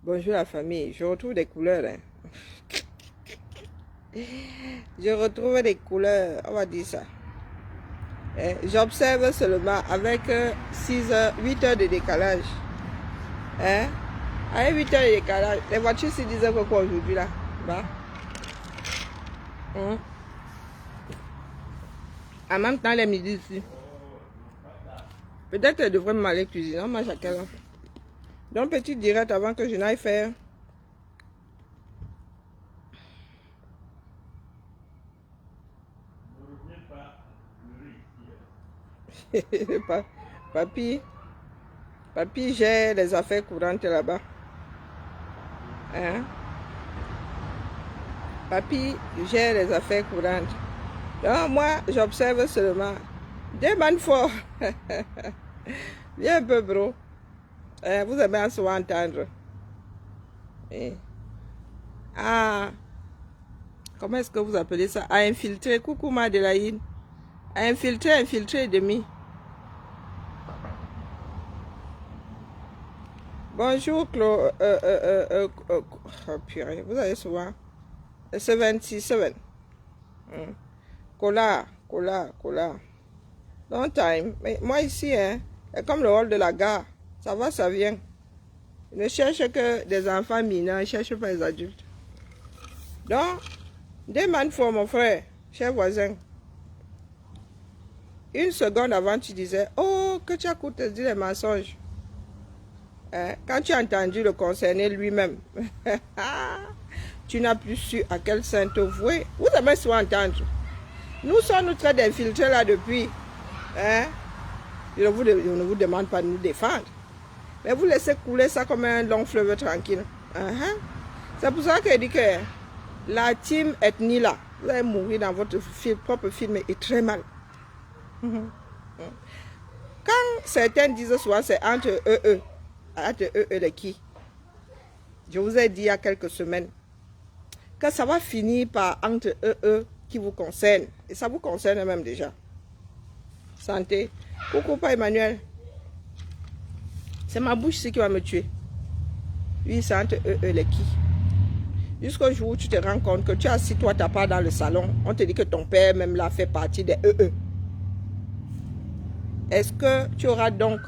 Bonjour la famille, je retrouve des couleurs. Hein. Je retrouve des couleurs, on va dire ça. J'observe seulement avec 6 heures, 8 heures de décalage. Hein? Avec 8 heures de décalage, les voitures se disaient quoi aujourd'hui là? Bah. En même temps, les midi ici. Peut-être qu'elle devrait m'aller cuisiner. On mange à quelle heure? Donc, petit direct avant que je n'aille faire. Papy gère les affaires courantes là-bas. Hein? Papy gère les affaires courantes. Donc, moi, j'observe seulement. Des man forts. Viens un peu, bro. Vous aimez souvent entendre. Ah, comment est-ce que vous appelez ça? À infiltrer. Coucou, Madeleine. À infiltrer et demi. Bonjour, Claude. Oh, purée, vous avez souvent. 77. Cola. Long time. Mais moi ici, hein, c'est comme le rôle de la gare. Ça va, ça vient. Je ne cherche que des enfants mineurs, je ne cherche pas les adultes. Donc, des man for mon frère, cher voisin. Une seconde avant, tu disais, oh, que tu as coûté dit les mensonges. Hein? Quand tu as entendu le concerné lui-même, tu n'as plus su à quel saint te vouer. Vous aimez souvent entendre. Nous sommes nous traits d'infiltrés là depuis. Hein? Je ne vous demande pas de nous défendre. Mais vous laissez couler ça comme un long fleuve tranquille. C'est pour ça que dit que la team ethnie là, vous allez mourir dans votre propre film et très mal. Quand certains disent souvent c'est entre eux de qui? Je vous ai dit il y a quelques semaines que ça va finir par entre eux qui vous concerne. Et ça vous concerne même déjà. Santé. Coucou, pas Emmanuel. C'est ma bouche ici qui va me tuer. Oui, c'est entre eux les qui. Jusqu'au jour où tu te rends compte que tu as assis toi ta part dans le salon, on te dit que ton père même là fait partie des eux. Est-ce que tu auras donc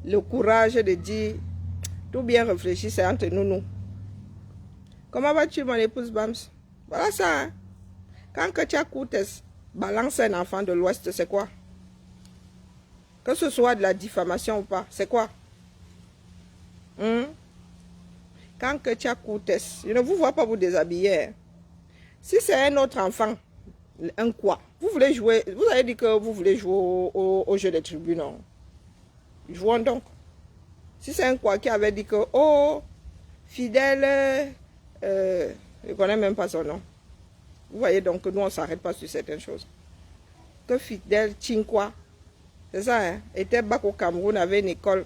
le courage de dire, tout bien réfléchi, c'est entre nous. Comment vas-tu mon épouse Bams? Voilà ça. Hein? Quand que tu as coûté, balance un enfant de l'Ouest, c'est quoi? Que ce soit de la diffamation ou pas, c'est quoi? Quand que tu as coûté, je ne vous vois pas vous déshabiller. Hein? Si c'est un autre enfant, un quoi? Vous voulez jouer, vous avez dit que vous voulez jouer au jeu des tribunaux. Jouons donc. Si c'est un quoi qui avait dit que, oh, fidèle, je ne connais même pas son nom. Vous voyez donc que nous, on ne s'arrête pas sur certaines choses. Que fidèle, Chinkwa, c'est ça, hein, était bac au Cameroun, avait une école.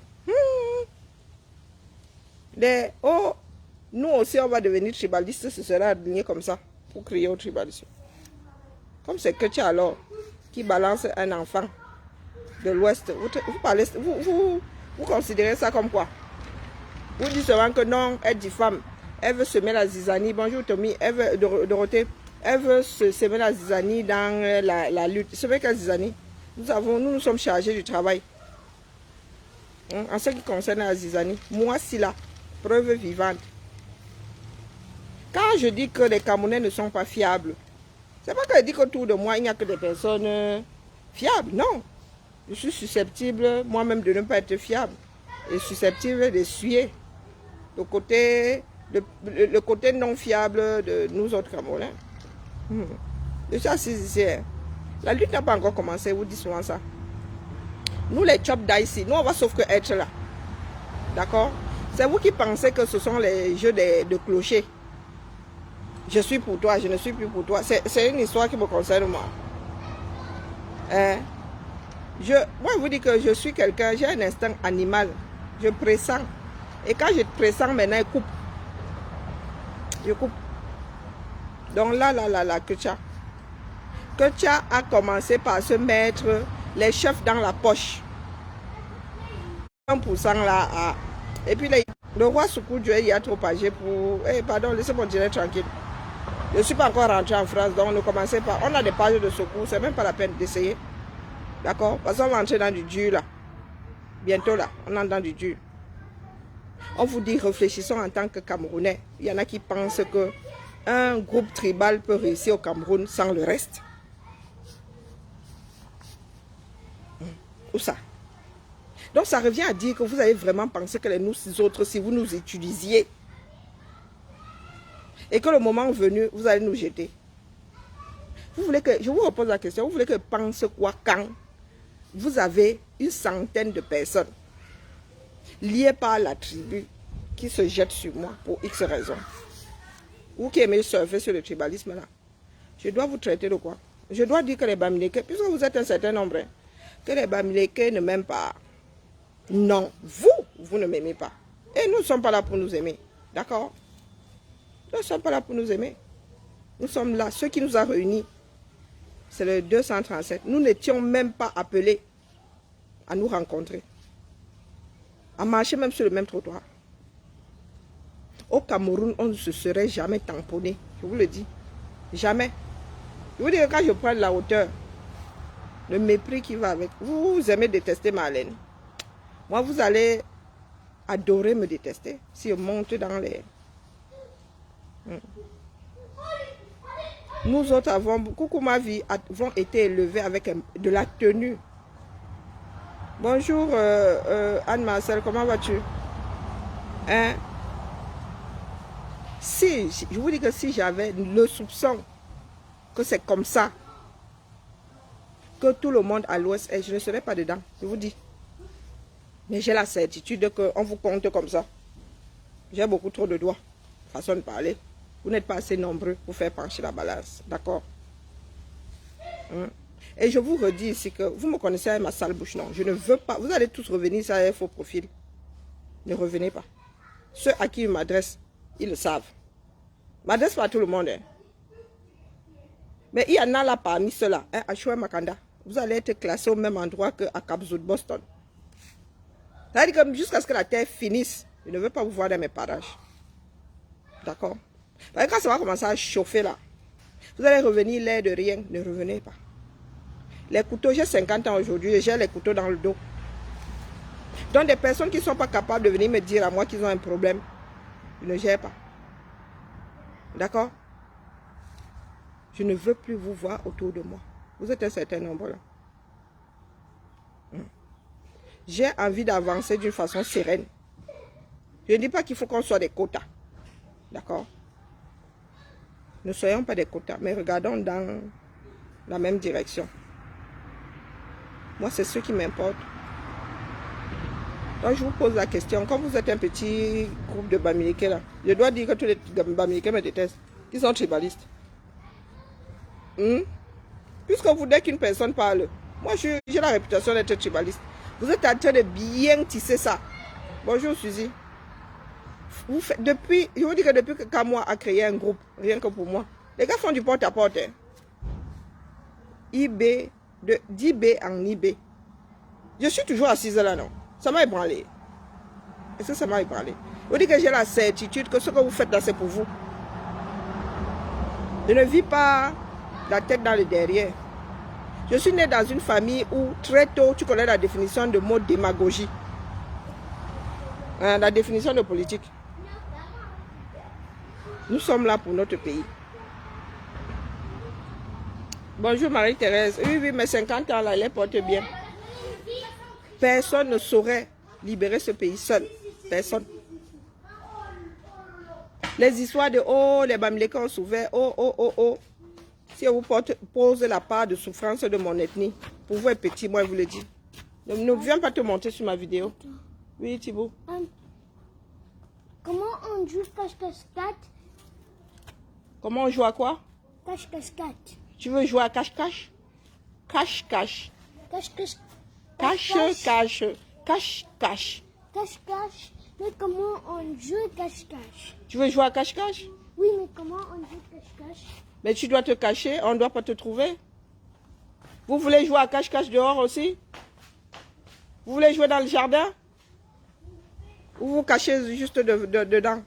Oh, nous aussi, on va devenir tribaliste, ce sera aligné comme ça, pour crier au tribalisme. Comme c'est que tu alors, qui balance un enfant de l'Ouest, vous considérez ça comme quoi? Vous dites seulement que non, elle diffame, elle veut semer la zizanie. Bonjour Tommy, elle veut, Dorothée, elle veut semer la zizanie dans la lutte. Semer quelle zizanie? Nous sommes chargés du travail. En ce qui concerne la zizanie, moi si là, preuve vivante. Quand je dis que les Camerounais ne sont pas fiables, c'est pas que je dis qu'autour de moi, il n'y a que des personnes fiables. Non. Je suis susceptible, moi-même, de ne pas être fiable. Et susceptible d'essuyer le côté non fiable de nous autres Camerounais. Je suis assise ici. La lutte n'a pas encore commencé, vous dites souvent ça. Nous, les chops d'ici, nous, on va sauf que être là. D'accord? C'est vous qui pensez que ce sont les jeux de clochers. Je suis pour toi, je ne suis plus pour toi. C'est une histoire qui me concerne moi. Moi, je vous dis que je suis quelqu'un, j'ai un instinct animal. Je pressens. Et quand je pressens, maintenant, je coupe. Je coupe. Donc là, Ketia a commencé par se mettre les chefs dans la poche. 1% là. Et puis là, le roi Soukou Dieu, il a trop âgé pour... Eh, pardon, laissez-moi dire tranquille. Je ne suis pas encore rentré en France, donc ne commencez pas. On a des pages de secours, c'est même pas la peine d'essayer. D'accord? Parce qu'on va entrer dans du dur là. Bientôt là, on entre dans du dur. On vous dit, réfléchissons en tant que Camerounais. Il y en a qui pensent que un groupe tribal peut réussir au Cameroun sans le reste. Où ça? Donc ça revient à dire que vous avez vraiment pensé que nous autres, si vous nous utilisiez, et que le moment venu, vous allez nous jeter. Vous voulez que, je vous repose la question, vous voulez que pense quoi quand vous avez une centaine de personnes liées par la tribu qui se jettent sur moi pour X raisons. Vous qui aimez surfer sur le tribalisme là, je dois vous traiter de quoi? Je dois dire que les Bamileke, puisque vous êtes un certain nombre, que les Bamileke ne m'aiment pas. Non, vous ne m'aimez pas. Et nous ne sommes pas là pour nous aimer. D'accord? Nous ne sommes pas là pour nous aimer. Nous sommes là. Ce qui nous a réunis, c'est le 237. Nous n'étions même pas appelés à nous rencontrer. À marcher même sur le même trottoir. Au Cameroun, on ne se serait jamais tamponné. Je vous le dis. Jamais. Je vous dis que quand je prends de la hauteur, le mépris qui va avec. Vous aimez détester ma haleine. Moi, vous allez adorer me détester si je monte dans les... Nous autres avons, coucou ma vie, avons été élevés avec de la tenue. Bonjour Anne-Marcel, comment vas-tu? Hein? Si, je vous dis que si j'avais le soupçon que c'est comme ça, que tout le monde à l'ouest est, je ne serais pas dedans, je vous dis. Mais j'ai la certitude qu'on vous compte comme ça. J'ai beaucoup trop de doigts, façon de parler. Vous n'êtes pas assez nombreux pour faire pencher la balance, d'accord? Et je vous redis ici que vous me connaissez avec ma sale bouche, non. Je ne veux pas, vous allez tous revenir sur un faux profil. Ne revenez pas. Ceux à qui je m'adresse, ils le savent. Je m'adresse pas à tout le monde. Hein. Mais il y en a là parmi ceux-là, hein, à Choué Makanda. Vous allez être classé au même endroit qu'à Kabzou de Boston. C'est-à-dire que jusqu'à ce que la terre finisse, je ne veux pas vous voir dans mes parages. D'accord? Parce que quand ça va commencer à chauffer là, vous allez revenir l'air de rien, ne revenez pas. Les couteaux, j'ai 50 ans aujourd'hui et j'ai les couteaux dans le dos. Donc des personnes qui ne sont pas capables de venir me dire à moi qu'ils ont un problème, je ne gère pas. D'accord? Je ne veux plus vous voir autour de moi. Vous êtes un certain nombre là. J'ai envie d'avancer d'une façon sereine. Je ne dis pas qu'il faut qu'on soit des quotas. D'accord? Ne soyons pas des quotas, mais regardons dans la même direction. Moi, c'est ce qui m'importe. Donc, je vous pose la question. Quand vous êtes un petit groupe de Bamileke, là, je dois dire que tous les Bamileke me détestent. Ils sont tribalistes. Puisque vous, dès qu'une personne parle, moi, j'ai la réputation d'être tribaliste. Vous êtes en train de bien tisser ça. Bonjour, Suzy. Vous faites, depuis, je vous dis que depuis que Kamwa a créé un groupe, rien que pour moi, les gars font du porte-à-porte. Hein. IB, d'IB en IB. Je suis toujours assise là, non? Ça m'a ébranlé. Est-ce que ça m'a ébranlé? Je vous dis que j'ai la certitude que ce que vous faites là, c'est pour vous. Je ne vis pas la tête dans le derrière. Je suis né dans une famille où très tôt, tu connais la définition de mot démagogie. Hein, la définition de politique. Nous sommes là pour notre pays. Bonjour Marie-Thérèse. Oui, oui, mais 50 ans là, elle les porte bien. Personne ne saurait libérer ce pays seul. Personne. Les histoires de oh, les Bamileke ont souffert, oh, oh, oh, oh. Si on vous pose la part de souffrance de mon ethnie, pour vous être petit, moi je vous le dis. Ne viens pas te montrer sur ma vidéo. Oui, Thibaut. Comment on joue cache-cache-4? Comment on joue à quoi? Cache-cache-4. Tu veux jouer à cache-cache? Cache-cache. Cache-cache. Cache-cache. Cache-cache. Cache-cache. Mais comment on joue cache-cache? Tu veux jouer à cache-cache? Oui, mais comment on joue cache-cache? Mais tu dois te cacher, on ne doit pas te trouver. Vous voulez jouer à cache-cache dehors aussi? Vous voulez jouer dans le jardin? Vous vous cachez juste dedans.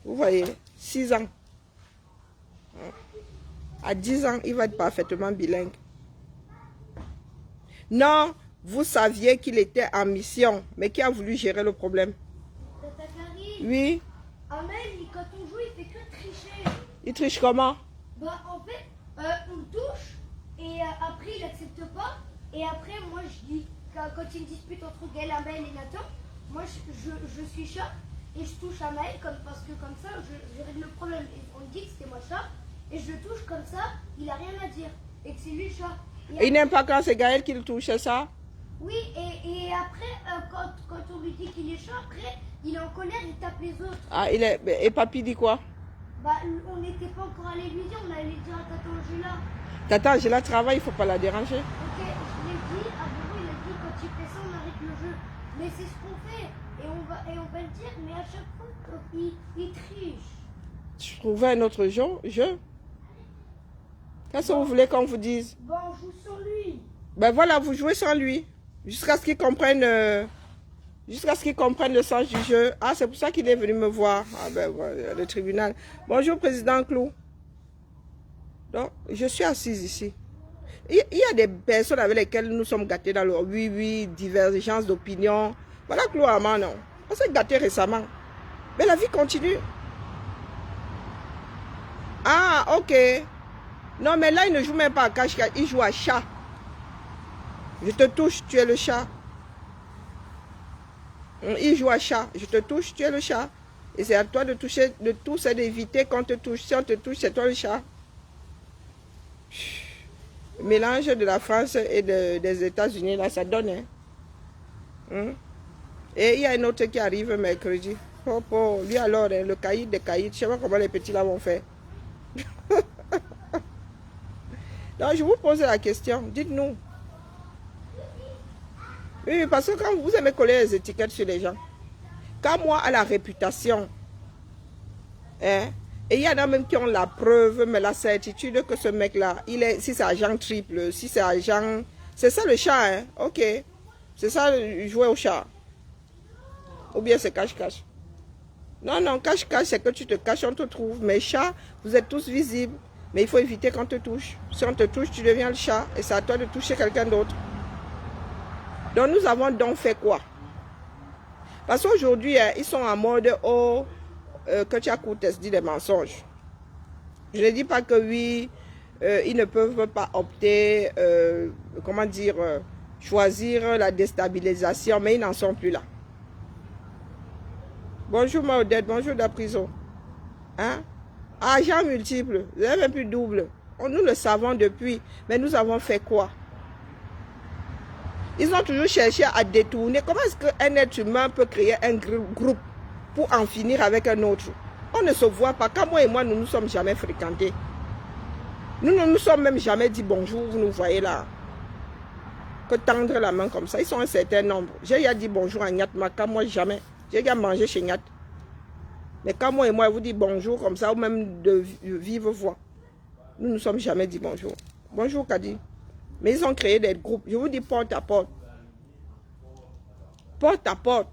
Vous voyez, 6 ans. À 10 ans, il va être parfaitement bilingue. Non, vous saviez qu'il était en mission, mais qui a voulu gérer le problème? Tata Karine, Oui. Amel, quand on joue, il fait que tricher. Il triche comment? Bah, en fait, on le touche et après, il accepte pas. Et après, moi, je dis, quand il y a une dispute entre Gaël, Amel et Nathan, moi, je suis chat et je touche Amel parce que comme ça, je règle le problème. Et on dit que c'était moi chat et je le touche comme ça, il a rien à dire et que c'est lui le chat. Et il n'aime pas quand c'est Gaël qui le touche, c'est ça? Oui, et après, quand on lui dit qu'il est chat, après, il est en colère, il tape les autres. Ah, et papy dit quoi? Bah, on n'était pas encore allé lui dire, on allait lui dire à Tata Angela. Tata Angela travaille, il ne faut pas la déranger. Ok, je l'ai dit, à Bobo, il a dit quand il fait ça, on arrête le jeu. Mais c'est ce qu'on fait, et on va le dire, mais à chaque fois, il triche. Je trouvais un autre jeu. Qu'est-ce que vous voulez qu'on vous dise? Bon, on joue sur lui. Ben voilà, vous jouez sans lui. Jusqu'à ce qu'il comprenne le sens du jeu. Ah, c'est pour ça qu'il est venu me voir. Ah ben voilà, le tribunal. Bonjour, président Clou. Donc, je suis assise ici. Il y a des personnes avec lesquelles nous sommes gâtés dans le oui, divergence d'opinion. Voilà Clou Armand, non. On s'est gâtés récemment. Mais la vie continue. Ah, ok. Non, mais là, il ne joue même pas à cache-cache. Il joue à chat. Je te touche, tu es le chat. Il joue à chat. Je te touche, tu es le chat. Et c'est à toi de toucher, de tout, c'est d'éviter qu'on te touche. Si on te touche, c'est toi le chat. Le mélange de la France et des États-Unis, là, ça donne. Hein? Et il y a un autre qui arrive mercredi. Lui alors, le caïd des caïds, je ne sais pas comment les petits là vont faire. Donc, je vous pose la question, dites-nous. Oui, parce que quand vous aimez coller les étiquettes sur les gens, quand moi, à la réputation, hein, et il y en a même qui ont la preuve, mais la certitude que ce mec-là, si c'est agent triple, si c'est agent... C'est ça le chat, hein, ok. C'est ça, jouer au chat. Ou bien c'est cache-cache. Non, cache-cache, c'est que tu te caches, on te trouve. Mais chat, vous êtes tous visibles. Mais il faut éviter qu'on te touche. Si on te touche, tu deviens le chat. Et c'est à toi de toucher quelqu'un d'autre. Donc nous avons donc fait quoi? Parce qu'aujourd'hui, ils sont en mode, que tu as dit des mensonges. Je ne dis pas que oui, ils ne peuvent pas opter, comment dire, choisir la déstabilisation, mais ils n'en sont plus là. Bonjour Maudette, bonjour la prison. Hein? Agent multiple, vous n'avez même plus double. Nous le savons depuis, mais nous avons fait quoi? Ils ont toujours cherché à détourner. Comment est-ce qu'un être humain peut créer un groupe pour en finir avec un autre? On ne se voit pas. Quand moi et moi, nous ne nous sommes jamais fréquentés. Nous ne nous sommes même jamais dit bonjour, vous nous voyez là. Que tendre la main comme ça. Ils sont un certain nombre. J'ai déjà dit bonjour à Nyat Maka, moi jamais. J'ai déjà mangé chez Nyat. Mais quand moi et moi, vous dit bonjour comme ça, ou même de vive voix. Nous ne nous sommes jamais dit bonjour. Bonjour Kadi. Mais ils ont créé des groupes. Je vous dis porte à porte. Porte à porte.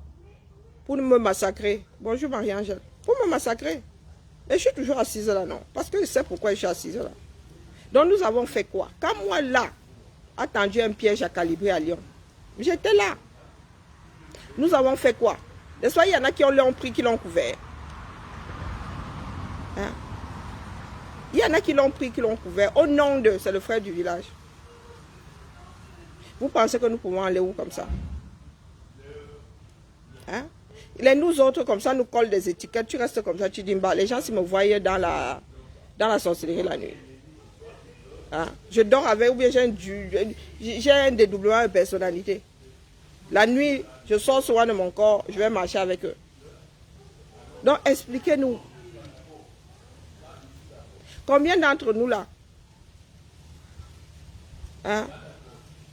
Pour me massacrer. Bonjour Marie-Angèle. Pour me massacrer. Et je suis toujours assise là, non. Parce que je sais pourquoi je suis assise là. Donc nous avons fait quoi? Quand moi là, attendu un piège à calibrer à Lyon, j'étais là. Nous avons fait quoi? Des fois, il y en a qui l'ont pris, qui l'ont couvert. Hein? Il y en a qui l'ont pris, qui l'ont couvert. Au nom de, c'est le frère du village. Vous pensez que nous pouvons aller où comme ça? Hein? Nous autres, comme ça, nous collent des étiquettes. Tu restes comme ça, tu dis, bah, les gens, s'ils me voyaient dans la sorcellerie la nuit. Hein? Je dors avec, ou bien j'ai un dédoublement de personnalité. La nuit, je sors souvent de mon corps, je vais marcher avec eux. Donc, expliquez-nous. Combien d'entre nous là? Hein?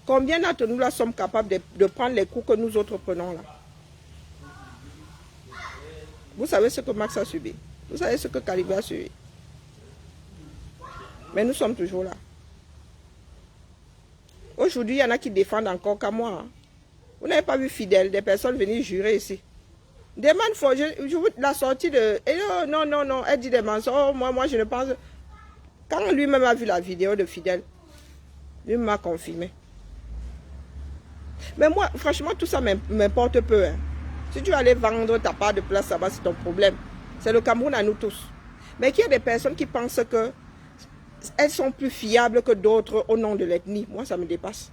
Combien d'entre nous là sommes capables de prendre les coups que nous autres prenons là? Vous savez ce que Max a subi. Vous savez ce que Calibé a subi. Mais nous sommes toujours là. Aujourd'hui, il y en a qui défendent encore qu'à moi. Hein. Vous n'avez pas vu Fidèle, des personnes venir jurer ici. Demande fort, je vous la sortie de... Et non, non, non, elle dit des mensonges. Oh, moi, je ne pense... Quand lui-même a vu la vidéo de Fidèle, lui m'a confirmé. Mais moi, franchement, tout ça m'importe peu. Hein. Si tu veux aller vendre ta part de place là-bas, c'est ton problème. C'est le Cameroun à nous tous. Mais qu'il y a des personnes qui pensent que elles sont plus fiables que d'autres au nom de l'ethnie. Moi, ça me dépasse.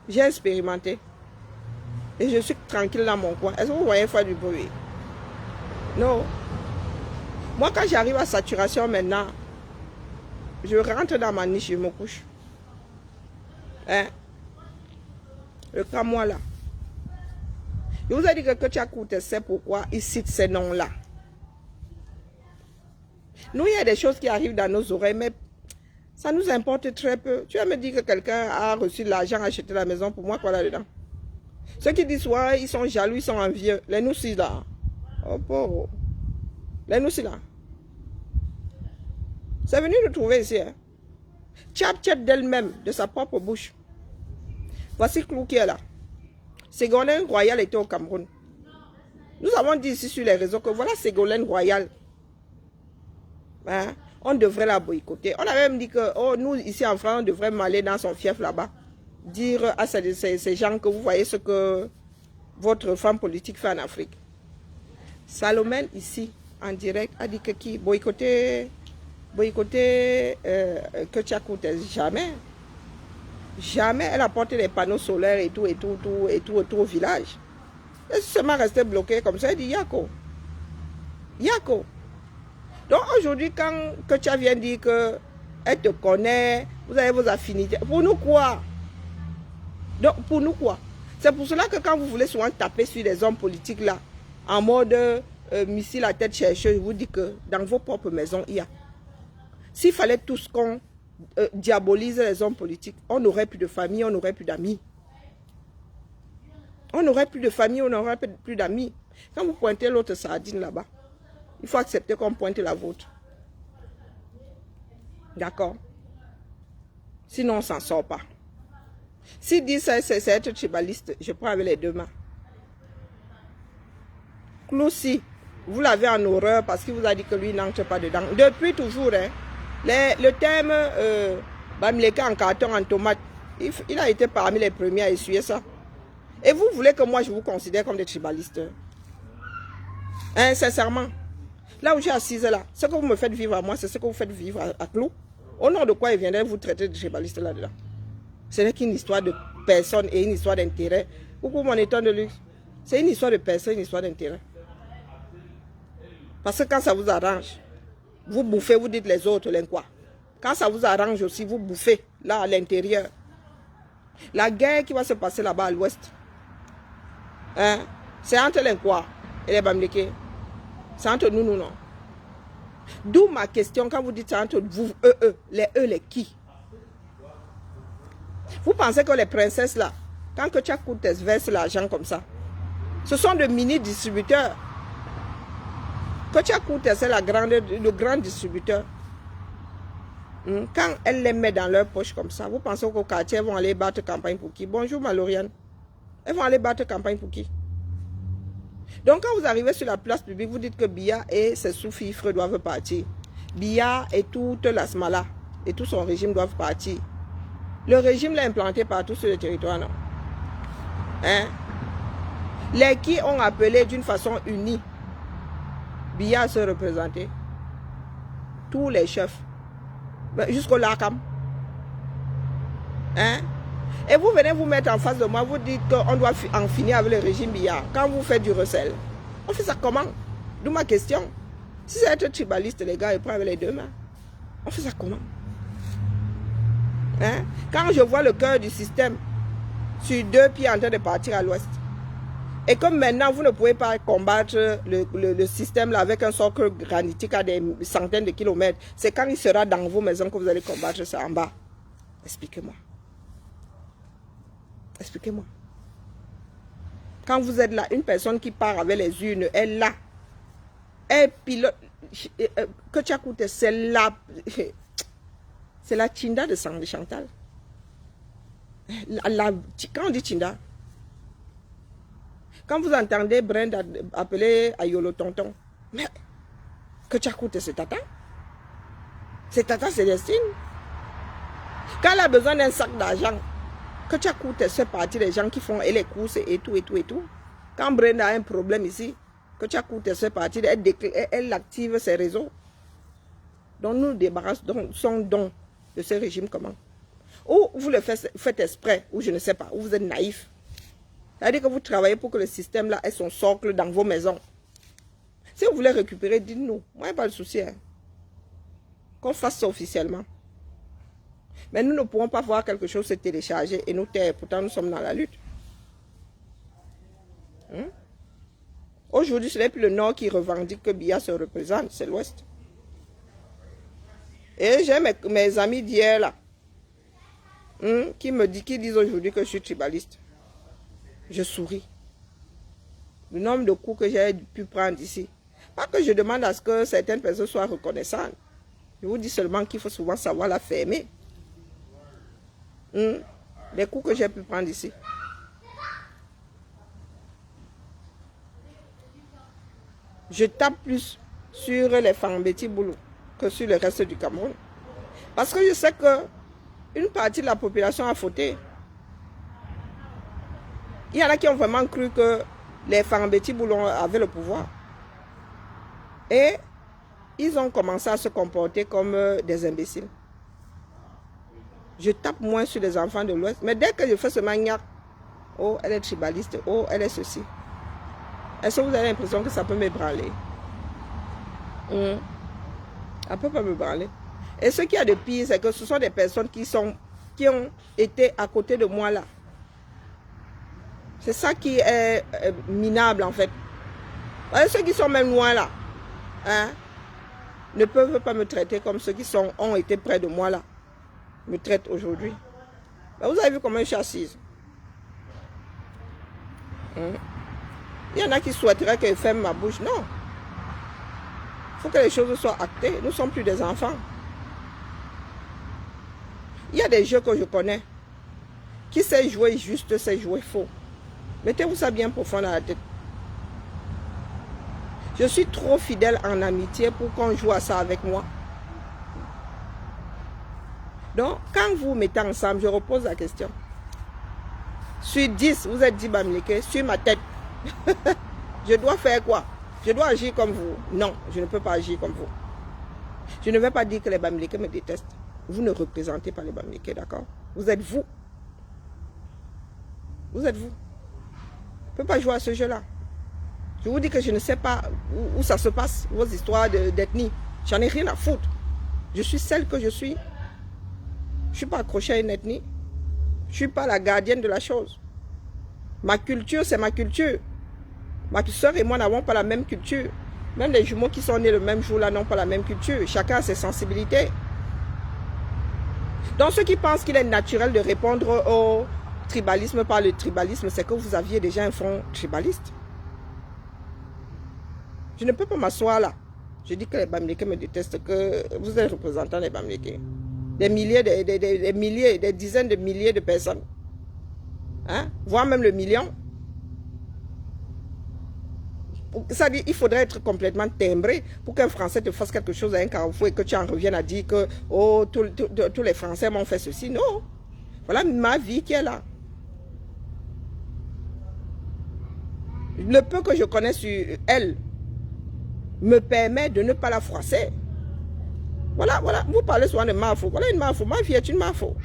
J'ai expérimenté. Et je suis tranquille dans mon coin. Est-ce que vous voyez faire du bruit? Non. Moi, quand j'arrive à saturation maintenant, je rentre dans ma niche, je me couche. Hein? Le cas, moi, là. Je vous ai dit que tu as coûté, c'est pourquoi il cite ces noms-là. Nous, il y a des choses qui arrivent dans nos oreilles, mais ça nous importe très peu. Tu vas me dire que quelqu'un a reçu de l'argent, acheté la maison, pour moi, quoi là-dedans? Ceux qui disent, ouais, ils sont jaloux, ils sont envieux. Les nous, si là. Oh, pauvre. Les nous, si là. C'est venu nous trouver ici. Hein. Tchap d'elle-même, de sa propre bouche. Voici Clou qui est là. Ségolène Royal était au Cameroun. Nous avons dit ici sur les réseaux que voilà Ségolène Royal. Hein? On devrait la boycotter. On a même dit que oh, nous, ici en France, on devrait m'aller dans son fief là-bas. Dire à ces gens que vous voyez ce que votre femme politique fait en Afrique. Salomène, ici, en direct, a dit que qui boycotter que tu as coûté. Jamais. Jamais elle a porté des panneaux solaires et tout au village. Elle est seulement restée bloquée comme ça. Elle dit Yako. Yako. Donc aujourd'hui, quand tu viens dire qu'elle te connaît, vous avez vos affinités. Pour nous quoi? Donc pour nous quoi? C'est pour cela que quand vous voulez souvent taper sur les hommes politiques là, en mode missile à tête chercheuse, je vous dis que dans vos propres maisons, il y a. S'il fallait tous qu'on diabolise les hommes politiques, on n'aurait plus de famille, on n'aurait plus d'amis. On n'aurait plus de famille, on n'aurait plus d'amis. Quand vous pointez l'autre sardine là-bas, il faut accepter qu'on pointe la vôtre. D'accord? Sinon, on ne s'en sort pas. S'il dit ça, c'est être tribaliste, je prends avec les deux mains. Cloussi, vous l'avez en horreur parce qu'il vous a dit que lui n'entre pas dedans. Depuis toujours, hein, le thème Bamileka en carton, en tomate, il a été parmi les premiers à essuyer ça. Et vous voulez que moi je vous considère comme des tribalistes? Hein, sincèrement. Là où j'ai assise là, ce que vous me faites vivre à moi, c'est ce que vous faites vivre à Clou. Au nom de quoi il viendrait vous traiter de tribaliste là-dedans? Ce n'est qu'une histoire de personne et une histoire d'intérêt. Coucou mon éton de luxe. C'est une histoire de personne, une histoire d'intérêt. Parce que quand ça vous arrange, vous bouffez, vous dites les autres, les quoi. Quand ça vous arrange aussi, vous bouffez, là, à l'intérieur. La guerre qui va se passer là-bas à l'ouest, hein, c'est entre les quoi et les Bamileke. C'est entre nous, non. D'où ma question, quand vous dites c'est entre vous, les qui? Vous pensez que les princesses là, quand que tu as coûté verse l'argent comme ça, ce sont de mini-distributeurs. Que tu as coûté, c'est le grand distributeur. Quand elles les mettent dans leur poche comme ça, vous pensez qu'au quartier, elles vont aller battre campagne pour qui? Bonjour Maloriane. Elles vont aller battre campagne pour qui? Donc quand vous arrivez sur la place publique, vous dites que Biya et ses sous-fifres doivent partir. Biya et toute la Smala et tout son régime doivent partir. Le régime l'a implanté partout sur le territoire, non? Hein? Les qui ont appelé d'une façon unie Biya à se représenter. Tous les chefs. Jusqu'au Lakam. Hein? Et vous venez vous mettre en face de moi, vous dites qu'on doit en finir avec le régime Biya. Quand vous faites du recel, on fait ça comment? D'où ma question. Si c'est être tribaliste, les gars, ils prennent avec les deux mains. On fait ça comment? Hein? Quand je vois le cœur du système sur deux pieds en train de partir à l'ouest, et comme maintenant vous ne pouvez pas combattre le système là avec un socle granitique à des centaines de kilomètres, c'est quand il sera dans vos maisons que vous allez combattre ça en bas. Expliquez-moi. Expliquez-moi. Quand vous êtes là, une personne qui part avec les urnes, elle là, elle pilote, que tu as coûté, c'est la Tchinda de Chantal. Quand on dit Tchinda, Quand vous entendez Brenda appeler Ayolo tonton, mais que tu as coûté ce tata? C'est tata Célestine. Quand elle a besoin d'un sac d'argent, que tu as coûté ce parti des gens qui font les courses et tout, et tout, et tout. Quand Brenda a un problème ici, que tu as coûté ce parti, elle active ses réseaux. Donc nous débarrassons de ce régime comment? Ou vous le faites exprès, ou je ne sais pas, ou vous êtes naïf. C'est-à-dire que vous travaillez pour que le système là ait son socle dans vos maisons. Si vous voulez récupérer, dites-nous. Moi, il n'y a pas de souci. Hein. Qu'on fasse ça officiellement. Mais nous ne pourrons pas voir quelque chose se télécharger et nous taire. Pourtant, nous sommes dans la lutte. Hein? Aujourd'hui, ce n'est plus le Nord qui revendique que Biya se représente, c'est l'Ouest. Et j'ai mes amis d'hier là, qui disent aujourd'hui que je suis tribaliste. Je souris. Le nombre de coups que j'ai pu prendre ici. Pas que je demande à ce que certaines personnes soient reconnaissantes. Je vous dis seulement qu'il faut souvent savoir la fermer. Les coups que j'ai pu prendre ici. Je tape plus sur les Fambeti Boulou que sur le reste du Cameroun. Parce que je sais que une partie de la population a fauté. Il y en a qui ont vraiment cru que les Fambeti Boulou avaient le pouvoir. Et ils ont commencé à se comporter comme des imbéciles. Je tape moins sur les enfants de l'Ouest. Mais dès que je fais ce maniaque, oh, elle est tribaliste, oh, elle est ceci. Est-ce que vous avez l'impression que ça peut m'ébranler? Ça peut pas m'ébranler. Et ce qu'il y a de pire, c'est que ce sont des personnes qui ont été à côté de moi là. C'est ça qui est minable en fait. Et ceux qui sont même loin là, hein, ne peuvent pas me traiter comme ceux qui ont été près de moi là me traitent aujourd'hui. Ben, vous avez vu comment je suis assise. Il y en a qui souhaiteraient que je ferme ma bouche. Non. Il faut que les choses soient actées. Nous ne sommes plus des enfants. Il y a des jeux que je connais. Qui sait jouer juste, sait jouer faux. Mettez-vous ça bien profond dans la tête. Je suis trop fidèle en amitié pour qu'on joue à ça avec moi. Donc, quand vous mettez ensemble, je repose la question. Sur 10, vous êtes dit Bamileke, sur ma tête. Je dois faire quoi? Je dois agir comme vous? Non, je ne peux pas agir comme vous. Je ne vais pas dire que les Bamileke me détestent. Vous ne représentez pas les Bamileke, d'accord? Vous êtes vous. Vous êtes vous. Je ne peux pas jouer à ce jeu-là. Je vous dis que je ne sais pas où ça se passe, vos histoires d'ethnie. J'en ai rien à foutre. Je suis celle que je suis. Je ne suis pas accrochée à une ethnie. Je ne suis pas la gardienne de la chose. Ma culture, c'est ma culture. Ma soeur et moi n'avons pas la même culture. Même les jumeaux qui sont nés le même jour là n'ont pas la même culture. Chacun a ses sensibilités. Donc ceux qui pensent qu'il est naturel de répondre au tribalisme par le tribalisme, c'est que vous aviez déjà un front tribaliste. Je ne peux pas m'asseoir là. Je dis que les Bamileke me détestent, que vous êtes représentant des Bamileke. Des milliers, des milliers, des dizaines de milliers de personnes. Hein? Voire même le million. Ça dit, il faudrait être complètement timbré pour qu'un Français te fasse quelque chose à un carrefour et que tu en reviennes à dire que oh, tous les Français m'ont fait ceci. Non. Voilà ma vie qui est là. Le peu que je connais sur elle me permet de ne pas la froisser. Voilà, vous parlez souvent de Mafo. Voilà une Mafo. Ma fille est une Mafo.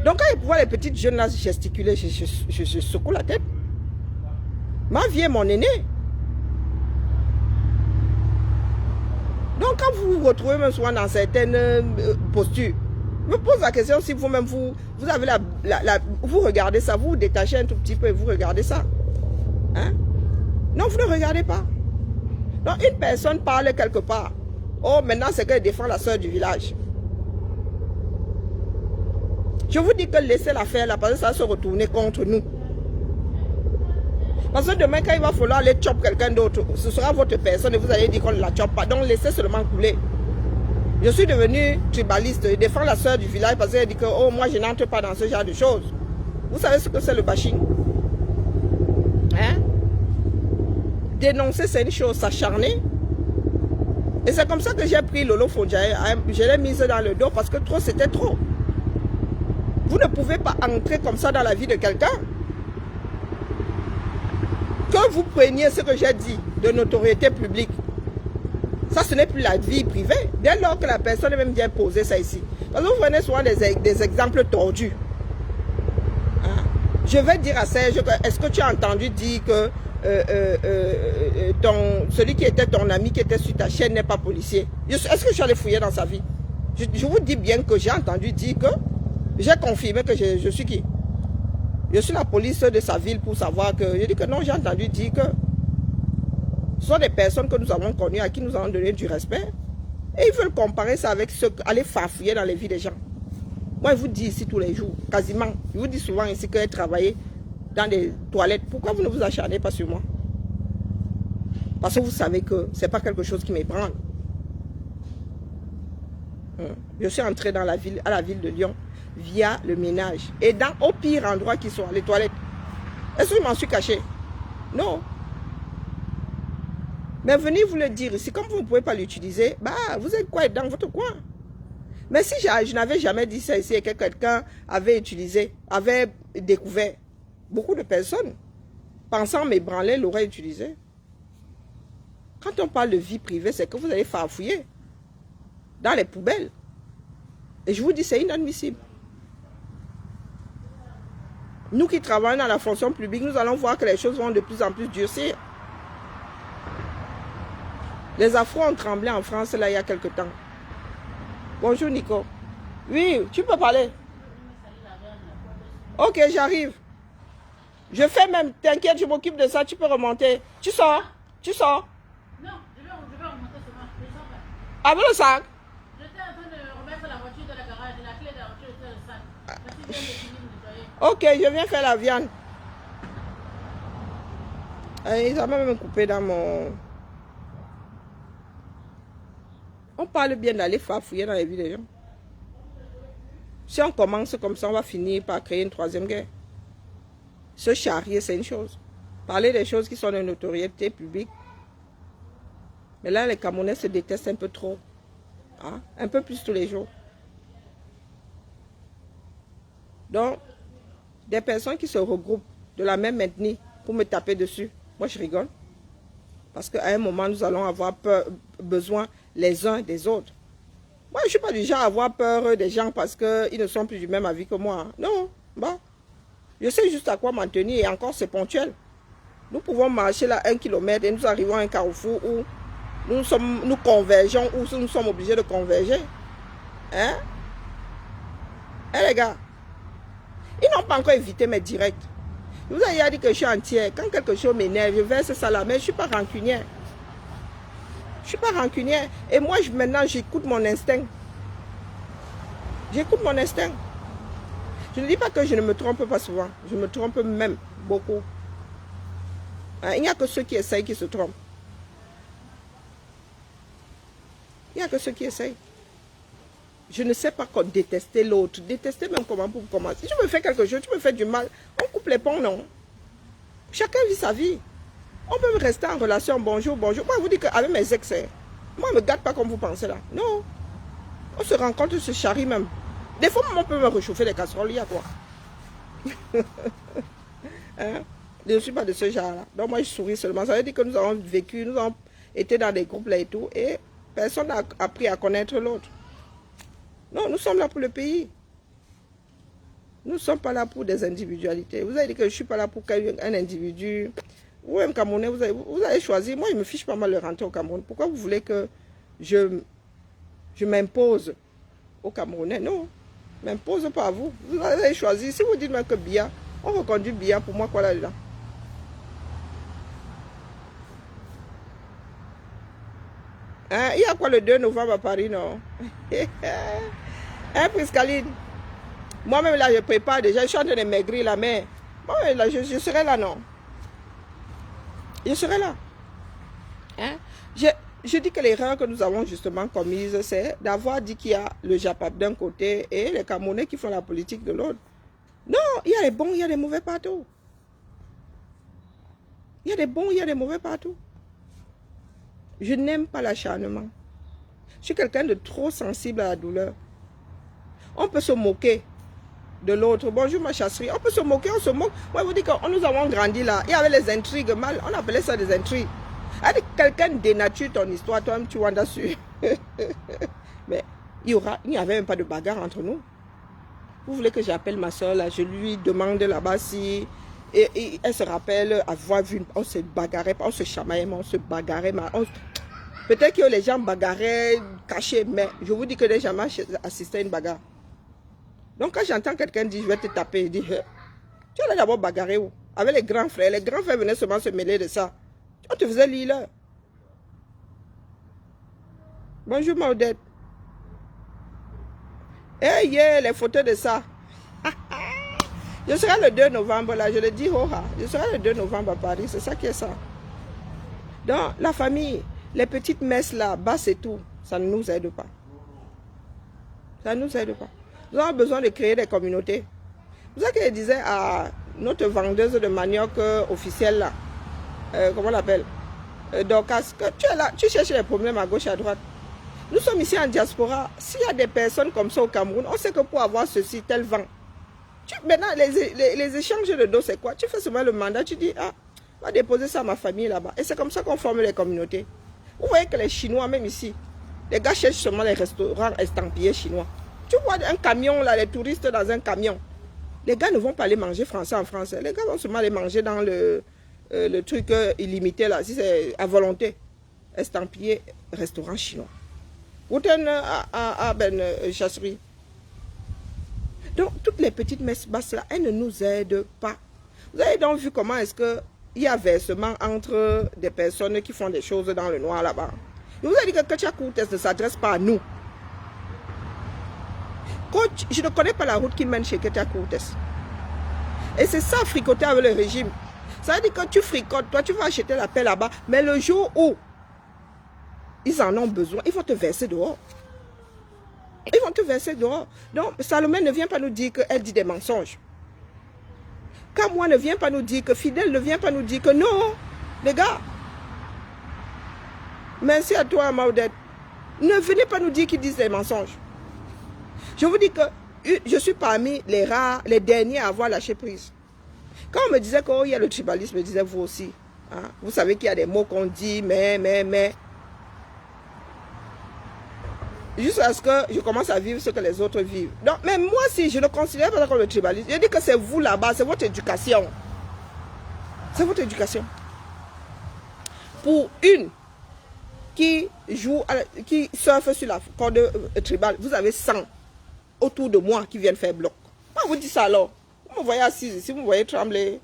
Donc quand je vois les petites jeunes là gesticuler, je secoue la tête. Ma vie est mon aîné. Donc quand vous vous retrouvez même souvent dans certaines postures, me pose la question si vous-même vous avez vous regardez ça, vous détachez un tout petit peu et vous regardez ça. Hein? Non, vous ne regardez pas. Donc une personne parle quelque part. Oh, maintenant c'est qu'elle défend la soeur du village. Je vous dis que laissez la faire là, parce que ça va se retourner contre nous. Parce que demain, quand il va falloir aller chop quelqu'un d'autre, ce sera votre personne et vous allez dire qu'on ne la chope pas. Donc laissez seulement couler. Je suis devenu tribaliste et défends la soeur du village parce qu'elle dit que oh, moi je n'entre pas dans ce genre de choses. Vous savez ce que c'est le bashing? dénoncer, c'est une chose, s'acharner. Et c'est comme ça que j'ai pris Lolo Fondjaye, je l'ai mise dans le dos parce que trop, c'était trop. Vous ne pouvez pas entrer comme ça dans la vie de quelqu'un. Que vous preniez ce que j'ai dit de notoriété publique, ça ce n'est plus la vie privée. Dès lors que la personne même vient poser ça ici. Parce que vous prenez souvent des exemples tordus. Hein? Je vais dire à Serge, est-ce que tu as entendu dire que celui qui était ton ami, qui était sur ta chaîne, n'est pas policier? Est-ce que je suis allé fouiller dans sa vie? Je vous dis bien que j'ai entendu dire que j'ai confirmé que je suis qui? Je suis la police de sa ville pour savoir que... Je dis que non, j'ai entendu dire que ce sont des personnes que nous avons connues, à qui nous avons donné du respect. Et ils veulent comparer ça avec aller farfouiller dans les vies des gens. Moi, je vous dis ici tous les jours, quasiment. Je vous dis souvent ici que j'ai travaillé dans des toilettes. Pourquoi vous ne vous acharnez pas sur moi? Parce que vous savez que ce n'est pas quelque chose qui m'ébranle. Je suis entré dans la ville, à la ville de Lyon via le ménage. Et au pire endroit qui sont, les toilettes. Est-ce que je m'en suis caché? Non. Mais venez vous le dire ici. Comme vous ne pouvez pas l'utiliser, bah, vous êtes quoi dans votre coin? Mais si je n'avais jamais dit ça ici et que quelqu'un avait utilisé, avait découvert, beaucoup de personnes, pensant m'ébranler, l'auraient utilisé. Quand on parle de vie privée, c'est que vous allez farfouiller dans les poubelles. Et je vous dis, c'est inadmissible. Nous qui travaillons dans la fonction publique, nous allons voir que les choses vont de plus en plus durcir. Les Afros ont tremblé en France, là, il y a quelque temps. Bonjour, Nico. Oui, tu peux parler. Ok, j'arrive. Je fais même, t'inquiète, je m'occupe de ça, tu peux remonter. Tu sors? Tu sors? Non, je vais remonter seulement. Avec le sac? J'étais en train de remettre la voiture dans le garage, la clé de la voiture était dans le sac. Merci bien de finir de nettoyer. Ok, je viens faire la viande. Ils ont même coupé dans mon... On parle bien d'aller farfouiller dans les vies des gens. Si on commence comme ça, on va finir par créer une troisième guerre. Se charrier, c'est une chose. Parler des choses qui sont de notoriété publique. Mais là, les Camerounais se détestent un peu trop. Hein? Un peu plus tous les jours. Donc, des personnes qui se regroupent de la même ethnie pour me taper dessus, moi je rigole. Parce qu'à un moment, nous allons avoir besoin les uns des autres. Moi, je ne suis pas du genre à avoir peur des gens parce qu'ils ne sont plus du même avis que moi. Non, bon. Je sais juste à quoi m'en tenir et encore c'est ponctuel. Nous pouvons marcher là 1 kilomètre et nous arrivons à un carrefour où nous convergeons, où nous sommes obligés de converger. Hein? Eh les gars, ils n'ont pas encore évité mes directs. Je vous ai dit que je suis entière. Quand quelque chose m'énerve, je verse ça là, mais je ne suis pas rancunière. Je ne suis pas rancunière. Et moi, maintenant, j'écoute mon instinct. J'écoute mon instinct. Je ne dis pas que je ne me trompe pas souvent. Je me trompe même beaucoup. Il n'y a que ceux qui essayent qui se trompent. Il n'y a que ceux qui essayent. Je ne sais pas quoi détester l'autre. Détester même comment pour commencer. Si tu me fais quelque chose, tu me fais du mal, on coupe les ponts, non? Chacun vit sa vie. On peut rester en relation, bonjour, bonjour. Moi, je vous dis qu'avec mes ex, moi, je ne me gâte pas comme vous pensez là. Non. On se rencontre, on se charrie même. Des fois, on peut me réchauffer les casseroles, il y a quoi? Hein? Je ne suis pas de ce genre-là. Donc, moi, je souris seulement. Ça veut dire que nous avons vécu, nous avons été dans des groupes là et tout, et personne n'a appris à connaître l'autre. Non, nous sommes là pour le pays. Nous ne sommes pas là pour des individualités. Vous avez dit que je ne suis pas là pour un individu. Vous-même, Camerounais, vous avez choisi. Moi, je me fiche pas mal de rentrer au Cameroun. Pourquoi vous voulez que je m'impose aux Camerounais? Non, je ne m'impose pas à vous. Vous avez choisi. Si vous dites même que Biya, on reconduit Biya, pour moi, quoi là-dedans? Hein? Il y a quoi le 2 novembre à Paris, non? Hein, Priscaline? Moi-même, là, je prépare déjà. Je suis en train de maigrir là, mais bon, là, je serai là, non? Je serai là. Hein? Je dis que l'erreur que nous avons justement commise, c'est d'avoir dit qu'il y a le Japap d'un côté et les Camerounais qui font la politique de l'autre. Non, il y a les bons, il y a les mauvais partout. Il y a des bons, il y a des mauvais partout. Je n'aime pas l'acharnement. Je suis quelqu'un de trop sensible à la douleur. On peut se moquer de l'autre. Bonjour ma chasserie. On peut se moquer, on se moque. Moi, je vous dis que nous avons grandi là. Il y avait les intrigues mal. On appelait ça des intrigues. Quelqu'un dénature ton histoire, toi-même tu vas dessus. Mais il n'y avait même pas de bagarre entre nous. Vous voulez que j'appelle ma soeur là, je lui demande là-bas si... Et elle se rappelle avoir vu, on se bagarrait, on se chamaillait, on se bagarrait. Peut-être que les gens bagarraient cachés, mais je vous dis que les gens assistaient à une bagarre. Donc quand j'entends quelqu'un dire je vais te taper, je dis tu allais d'abord bagarrer où? Avec les grands frères. Les grands frères venaient seulement se mêler de ça. On te faisait lire là. Bonjour Maudette. Eh yeah, les photos de ça. Je serai le 2 novembre là, je le dis je serai le 2 novembre à Paris, c'est ça qui est ça. Donc la famille, les petites messes là, basse et tout, ça ne nous aide pas. Ça ne nous aide pas. Nous avons besoin de créer des communautés. C'est ça que je disais à notre vendeuse de manioc officielle là, comment on l'appelle, Dorcas, que tu es là, tu cherches les problèmes à gauche et à droite. Nous sommes ici en diaspora. S'il y a des personnes comme ça au Cameroun, on sait que pour avoir ceci, tel vent. Maintenant, les échanges de dos, c'est quoi? Tu fais seulement le mandat, tu dis, ah, on va déposer ça à ma famille là-bas. Et c'est comme ça qu'on forme les communautés. Vous voyez que les Chinois, même ici, les gars cherchent seulement les restaurants estampillés chinois. Tu vois un camion là, les touristes dans un camion. Les gars ne vont pas aller manger français en France. Les gars vont seulement aller manger dans le truc illimité là, si c'est à volonté. Estampillé restaurant chinois. Ou à chasserie. Donc, toutes les petites messes basses là, elles ne nous aident pas. Vous avez donc vu comment est-ce qu'il y a versement entre des personnes qui font des choses dans le noir là-bas. Je vous ai dit que Ketia Courtes ne s'adresse pas à nous. Coach, je ne connais pas la route qui mène chez Ketia Courtes. Et c'est ça, fricoter avec le régime. Ça veut dire que tu fricotes, toi tu vas acheter la paix là-bas, mais le jour où ils en ont besoin, ils vont te verser dehors. Ils vont te verser dehors. Donc, Salomé ne vient pas nous dire qu'elle dit des mensonges. Kamwa ne vient pas nous dire que Fidèle ne vient pas nous dire que non, les gars. Merci à toi, Maudette. Ne venez pas nous dire qu'ils disent des mensonges. Je vous dis que je suis parmi les rares, les derniers à avoir lâché prise. Quand on me disait qu'il y a le tribalisme, je me disais vous aussi. Hein? Vous savez qu'il y a des mots qu'on dit, mais. Jusqu'à ce que je commence à vivre ce que les autres vivent. Donc, mais moi, si je ne considère pas comme le tribalisme, je dis que c'est vous là-bas, c'est votre éducation. C'est votre éducation. Pour une qui joue, qui surfe sur la corde tribale, vous avez 100 autour de moi qui viennent faire bloc. Moi, vous dites ça alors. Vous me voyez assise, si vous me voyez trembler.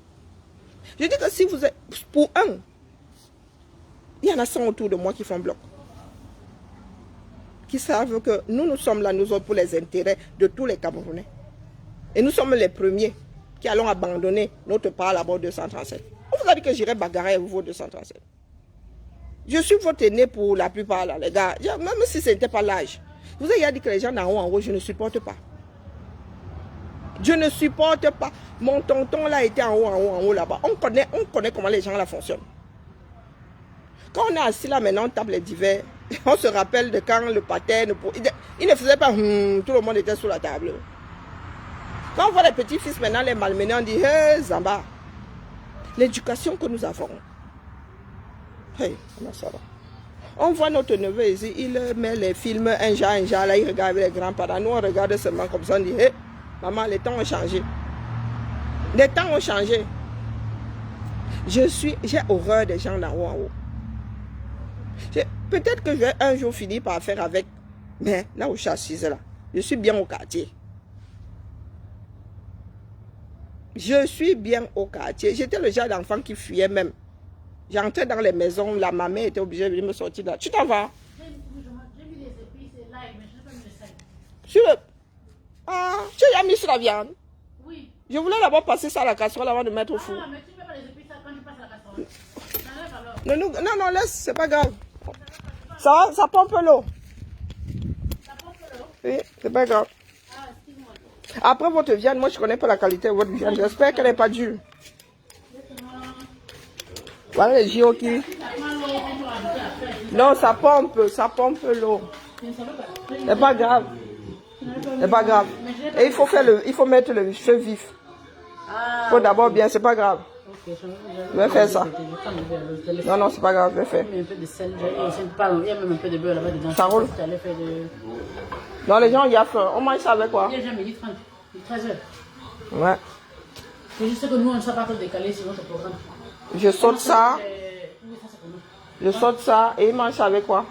Je dis que si vous êtes, pour un, il y en a 100 autour de moi qui font bloc. Qui savent que nous sommes là, nous autres, pour les intérêts de tous les Camerounais. Et nous sommes les premiers qui allons abandonner notre part là-bas au 237. On vous a dit que j'irai bagarrer avec vous au 237. Je suis votre aîné pour la plupart là, les gars. Même si ce n'était pas l'âge. Vous avez dit que les gens d'en haut en haut, je ne supporte pas. Je ne supporte pas. Mon tonton là était en haut là-bas. On connaît comment les gens là fonctionnent. Quand on est assis là maintenant, on tape les divers. On se rappelle de quand le pattern, il ne faisait pas, tout le monde était sous la table. Quand on voit les petits-fils maintenant, les malmenés, on dit, hey, Zamba, l'éducation que nous avons. Hey, ça va. On voit notre neveu ici, il met les films un genre, là, il regarde avec les grands-parents. Nous, on regarde seulement comme ça, on dit, hey, maman, les temps ont changé. Les temps ont changé. J'ai horreur des gens d'en haut en haut. Peut-être que je vais un jour finir par faire avec, mais là où je suis assise là, je suis bien au quartier. Je suis bien au quartier. J'étais le genre d'enfant qui fuyait même. J'entrais dans les maisons, la maman était obligée de me sortir là. Tu t'en vas? J'ai mis les épices là, mais je n'ai pas mis le sel. Sur le... Ah, tu as mis sur la viande? Oui. Je voulais d'abord passer ça à la casserole avant de mettre au four. Ah, mais tu ne mets pas les épices quand tu passes à la casserole. Non, laisse, c'est pas grave. Ça pompe l'eau. Ça pompe l'eau? Oui, c'est pas grave. Ah, excuse-moi. Après votre viande, moi je connais pas la qualité de votre viande. J'espère qu'elle n'est pas dure. Voilà les JO qui... Non, ça pompe l'eau. C'est pas grave. C'est pas grave. Et il faut mettre le feu vif. Il faut d'abord bien, c'est pas grave. Je vais faire ça. Non, non, c'est pas grave, je vais faire. Il y a un peu de sel, il y a même un peu de beurre là-bas dedans. Ça roule. Non, les gens, il y a faim. On mange ça avec quoi? Il y a jamais dit 30, 13 heures. Ouais. C'est juste que nous, on ne sait pas trop décaler sur notre programme. Je saute ça. Je saute ça et il mange ça avec quoi?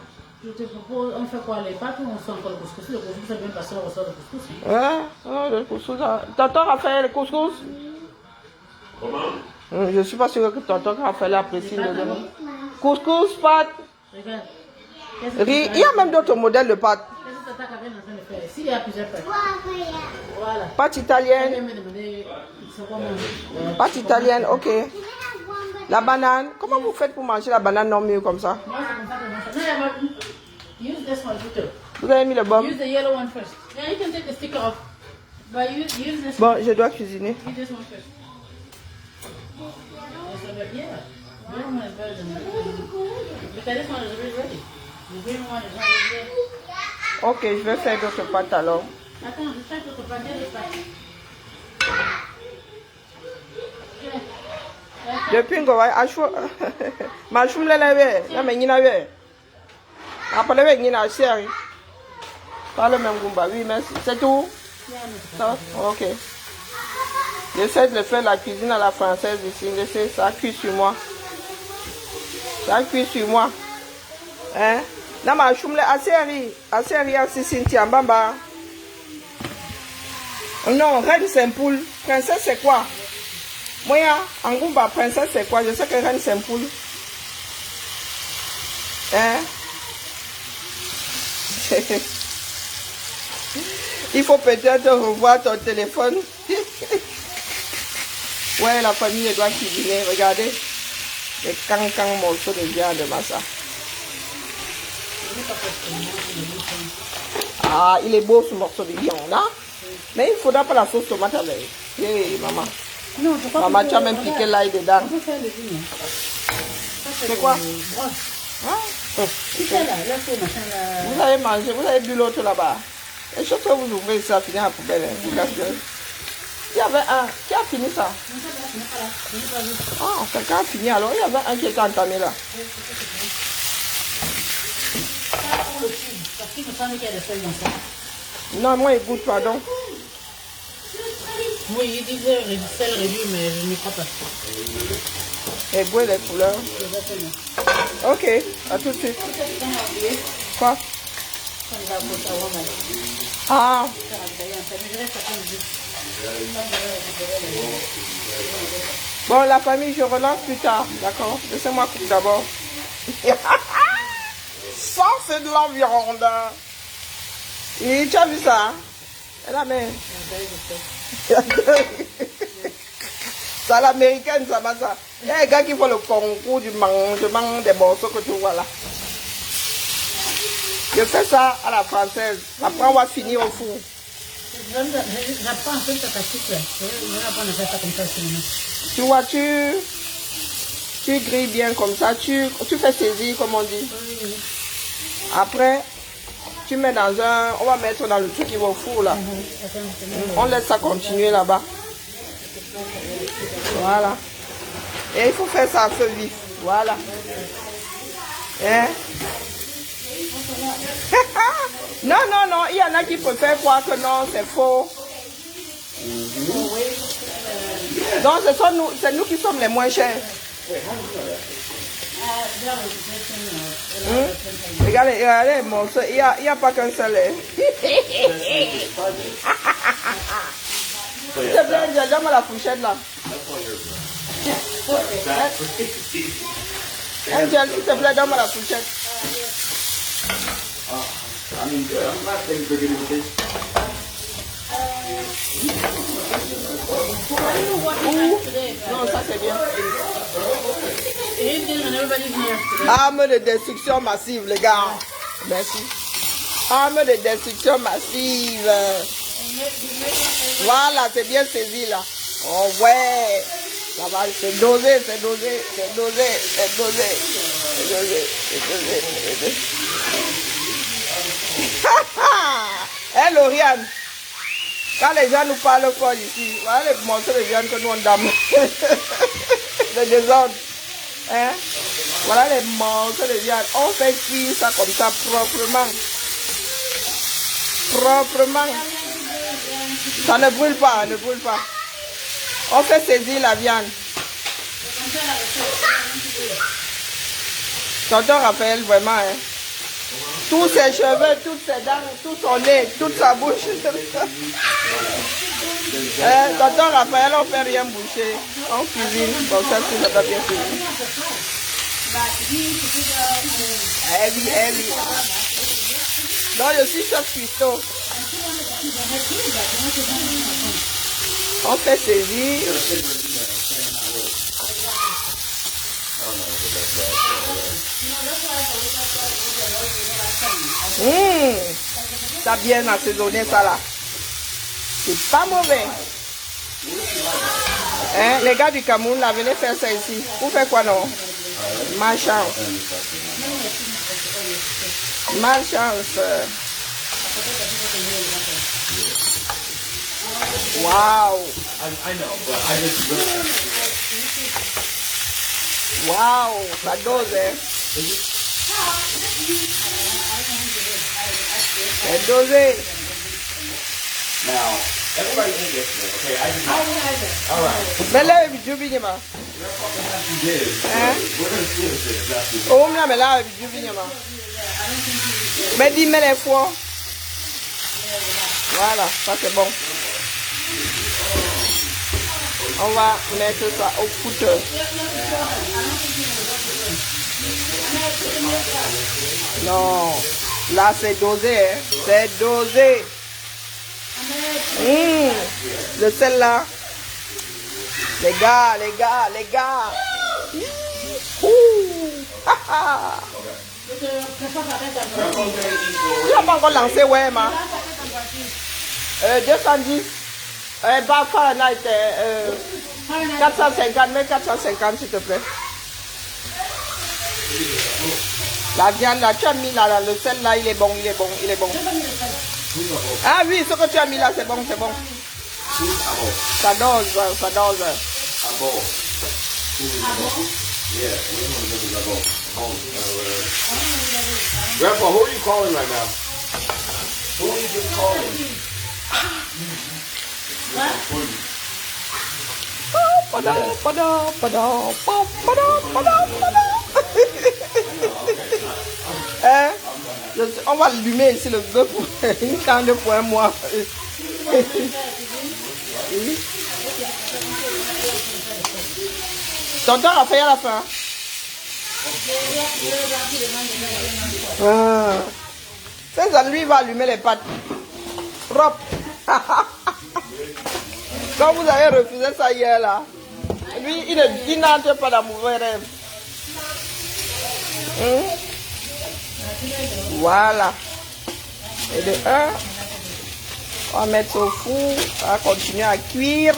Je te propose, on fait quoi? Les pâtes ou on sort encore le couscous? Le couscous, c'est bien passé, on ressort le couscous. Ouais, le couscous. Tonton Raphaël, le couscous? Comment? Je suis pas sûr que tonton Raphaël apprécie le demain. Couscous, pâtes. Regarde. Riz. Il y a même d'autres modèles de pâtes. Qu'est-ce que tata Karine est en train de faire? S'il y a plusieurs pâtes. Voilà. Pâtes italiennes. Elle vient me demander c'est quoi manger. Pâtes italiennes, ok. La banane. Comment vous faites pour manger la banane non mieux comme ça? Moi, c'est comme ça que je mange. No, use this one too. Vous avez mis le bon? Use the yellow one first. Yeah, you can take the sticker off. But use this Bon, je dois cuisiner. Use this one first. Yeah. The green one is better than the green one. Because this one is already ready. The green one is already ready. Ok, je vais faire d'autres pâtes alors. Attends, je fais d'autres pâtes. Des pâtes. Depuis que je suis ma chum la lave, la menina ve. Après le menina chérie. Pas le même goût, oui, merci. C'est tout. Ça, ok. J'essaie de faire la cuisine à la française ici. J'essaie, ça cuit sur moi. Ça cuit sur moi. Hein? Na ma chum la aseri asi Cynthia Bamba. Non, reine simple. Princesse c'est quoi? Moi, en Goumba, princesse, c'est quoi? Je sais que reine simple. Hein? Il faut peut-être revoir ton téléphone. Ouais, la famille doit cuisiner. Regardez. Les cancans morceaux de viande, massa. Ah, il est beau ce morceau de viande, là. Mais il faudra pas la sauce tomate avec. Hey, maman. Non, je crois Maman, tu as même piqué l'ail dedans. On peut faire le vin. C'est quoi? Hein? C'est là, là, c'est machin là. Vous avez mangé, vous avez bu l'autre là-bas. Et chaque fois que vous ouvrez ça, finit à la poubelle. Vous gâchez. Il y avait un. Qui a fini ça? Ah, quelqu'un a fini alors. Il y avait un qui était entamé là. Parce qu'il me semble qu'il y a des feuilles dans ça. Non, moi, il goûte, pardon. Oui, il disait sel réduit, mais je n'y crois pas. Et goût les couleurs. Ok, à tout de suite. Quoi? Ah. Bon, la famille, je relance plus tard, d'accord? Laissez-moi couper d'abord. Ça, c'est de la viande. Et tu as vu ça? Elle a mis. Ça, l'américaine, ça va ça. Il y a des gars qui font le concours du mangement des morceaux que tu vois là. Je fais ça à la française. Après, on va finir au four. J'apprends un peu de ta tactique là. Je vais apprendre à faire ça comme ça aussi. Tu vois, tu grilles bien comme ça. Tu fais saisir, comme on dit. Après, tu mets dans un... On va mettre dans le truc qui va au four là. On laisse ça continuer là-bas. Voilà. Et il faut faire ça à feu vif. Voilà. Hein? Non, non, non. Il y en a qui préfèrent croire que non, c'est faux. Donc, c'est nous qui sommes les moins chers. Regardez, regardez les morceaux. Il n'y a pas qu'un seul. S'il te plaît, donne-moi la fourchette là. Angel, s'il te plaît, donne-moi la fourchette. Non, ça c'est bien. Arme de destruction massive, les gars. Merci. Arme de destruction massive. Voilà, c'est bien saisi là. Oh ouais. Ça va, c'est dosé, c'est dosé, c'est dosé, c'est dosé, c'est dosé, c'est dosé, c'est dosé. Hé, Lauriane, quand les gens nous parlent fort ici, voilà les morceaux de viande que nous on dame. Le désordre. Hein? Voilà les morceaux de viande. On fait cuire ça comme ça proprement. Proprement. Ça ne brûle pas, ne brûle pas. On fait saisir la viande. Tonton Raphaël, vraiment, hein. Tous ses cheveux, toutes ses dents, tout son nez, toute sa bouche. Tonton Raphaël, on ne fait rien boucher. On cuisine, comme ça, tout ça va bien cuisiner. Oui. Donc, je suis chef cuistot. On fait saisir. Ça bien assaisonné ça là. C'est pas mauvais. Hein, les gars du Cameroun, là, venez faire ça ici. Vous faites quoi non? Malchance. Malchance. Wow. I know, but I just Wow, ça dose, hein. C'est dosé. now everybody in this thing, okay? I did not. All right. Mais là, je vais bien. You did. Hein? We're gonna see this exactly. Oh, mais là, je vais bien. Mais dis-moi les fois. Voilà, ça c'est bon. On va mettre ça au couteau. Non, là c'est dosé, hein? C'est dosé. Le sel là. Les gars. Tu n'as pas encore lancé, ouais, ma. 210. Bah, Fahrenheit, 450, mais 450 s'il te plaît. La viande là, tu as mis là, le sel là, il est bon. Ah oui, ce que tu as mis là, c'est bon. Ça dose. Yeah, we want to make it Grandpa, who are you calling right now? Who are you just calling? Hein? On va allumer ici le feu pour une canne pour un mois. Tonton a fait à la fin. C'est ça, lui va allumer les pâtes. Propre. Quand vous avez refusé ça hier là, lui il n'entre pas dans mauvais rêve. Voilà. Et de un, on va mettre au four, on va continuer à cuire.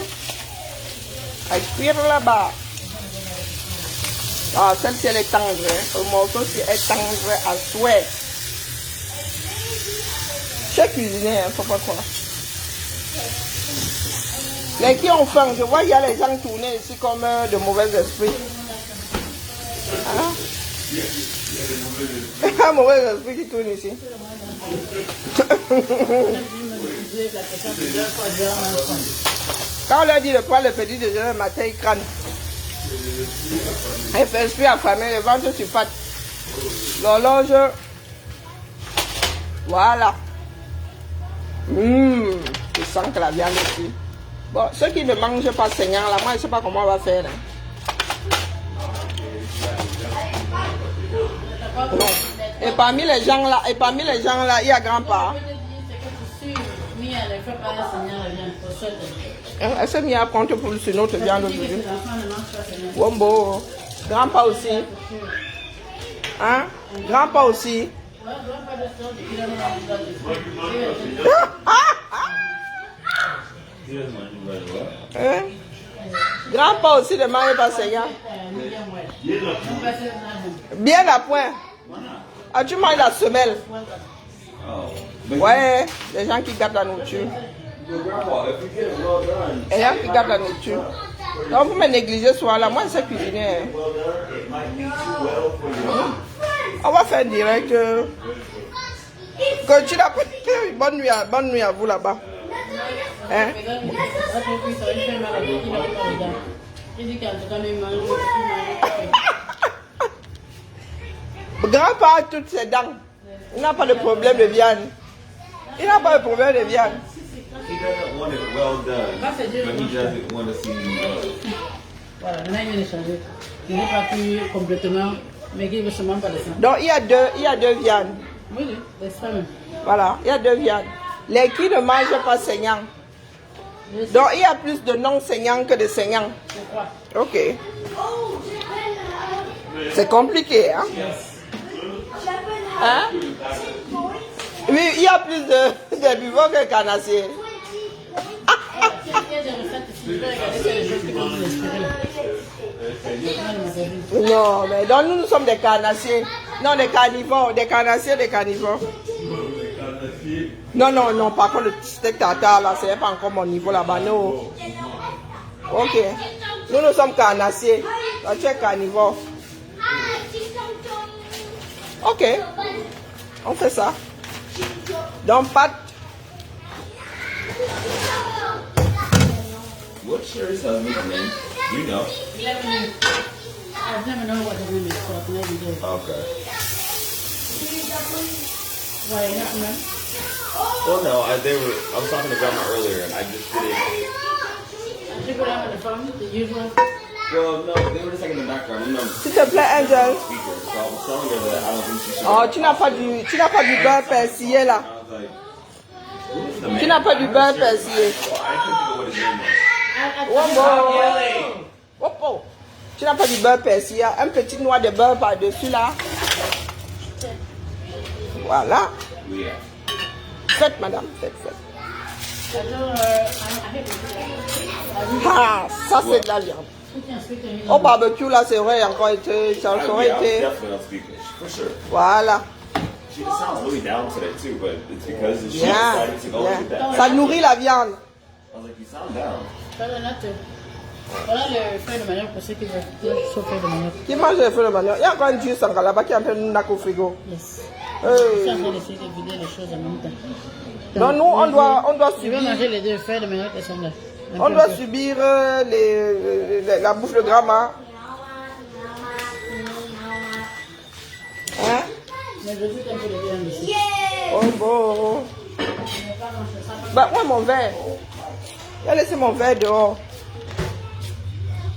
Là-bas. Ah, celle-ci elle est tendre, hein. Le morceau-ci est tendre à souhait. J'ai cuisiné, hein, faut pas croire. Les qui ont faim, je vois il y a les gens tourner ici comme de mauvais esprits. Un mauvais esprit qui tourne ici. Quand on leur dit de prendre le petit déjeuner le matin, ils crânent. Il fait esprit affamé, le ventre sur patte. L'horloge. Voilà. Je sens que la viande est ici. Bon, ceux qui ne mangent pas saignant, là, moi je ne sais pas comment on va faire. Hein. Bon. Et parmi les gens là, il y a grand-père. Elle s'est mise à prendre pour sur notre viande aujourd'hui. Wombo. Grand-père aussi. Hein? Grand-père aussi. He doesn't like you right away. Hein? Grand-papa aussi ne mange pas saignant. Bien à point. Ah, tu manges la semelle. Ouais, les gens qui gâtent la nourriture. Les gens qui gâtent la nourriture. Donc vous me négligez souvent là, moi je sais cuisiner. On va faire direct. Que tu n'as pas. Bonne nuit à vous là-bas. Hein? Grand-papa a toutes ses dents. Il n'a pas de problème de viande. Il n'a pas de problème de viande. He doesn't want it well done, but he doesn't want to see you Voilà, maintenant il vient de changer. Il n'est pas plus complètement, mais il veut seulement pas descendre. Donc il y a deux viandes. Oui, c'est ça même. Voilà, il y a deux viandes. Les qui ne mangent pas saignant. Donc il y a plus de non saignants que de saignants. Je crois. Ok. C'est compliqué, hein? Hein? Oui, il y a plus de buveurs que de carnassiers. Il y a des recettes, si tu veux regarder, c'est des choses qui vont nous inspirer. Non, mais donc nous sommes des carnassiers. Non, des carnivores, des carnassiers, des carnivores. Non, par contre, le steak tartare, là, c'est pas encore mon niveau là-bas, non. Ok. Nous sommes carnassiers. Là, tu es carnivore. Ok. On fait ça. Donc, pâte. What's your son's name? You know. I've never known what his name is, so I've never did. Okay. Why, you don't know? Well, no, I was talking to Grandma earlier, and I just didn't. Did you go down on the phone, the usual? Well, no, they were just like in the background. No, S'il te plaît, Angel. speaker. So I was telling her that I don't think she should. Oh, tu n'as pas du beurre persillé là. I was like, who's the man? Tu n'as pas du beurre persillé. Well, I couldn't think of what his name was. Oh, oh. Tu n'as pas du beurre persillé. Un petit noix de beurre par-dessus là. Voilà. Yeah. Faites, madame, faites. I told her, I hate it. Ah, ça c'est de la viande. Au barbecue là, c'est vrai, encore été, ça aurait Yeah, I was été. definitely on speaker, for sure. Voilà. She just sounds really down today too, but it's because she Bien, decided to go with bien. that. Ça nourrit la viande. I was like, you sound down. Voilà le feuille de manioc pour ceux qui veulent. Sauf feuille de manioc. Qui mange les feuilles de manioc? Il y a encore un jus sangra là-bas qui est en train de nous au frigo. Yes. Je suis en train d'essayer de vider les choses en même temps. Donc nous, on doit Je vais subir. manger les deux feuilles de manioc et ça là. On doit subir la bouffe de grand-mère. Hein? Mais je goûte un peu de viande ici. Oh bon. Bah, moi, mon verre. J'ai laissé mon verre dehors.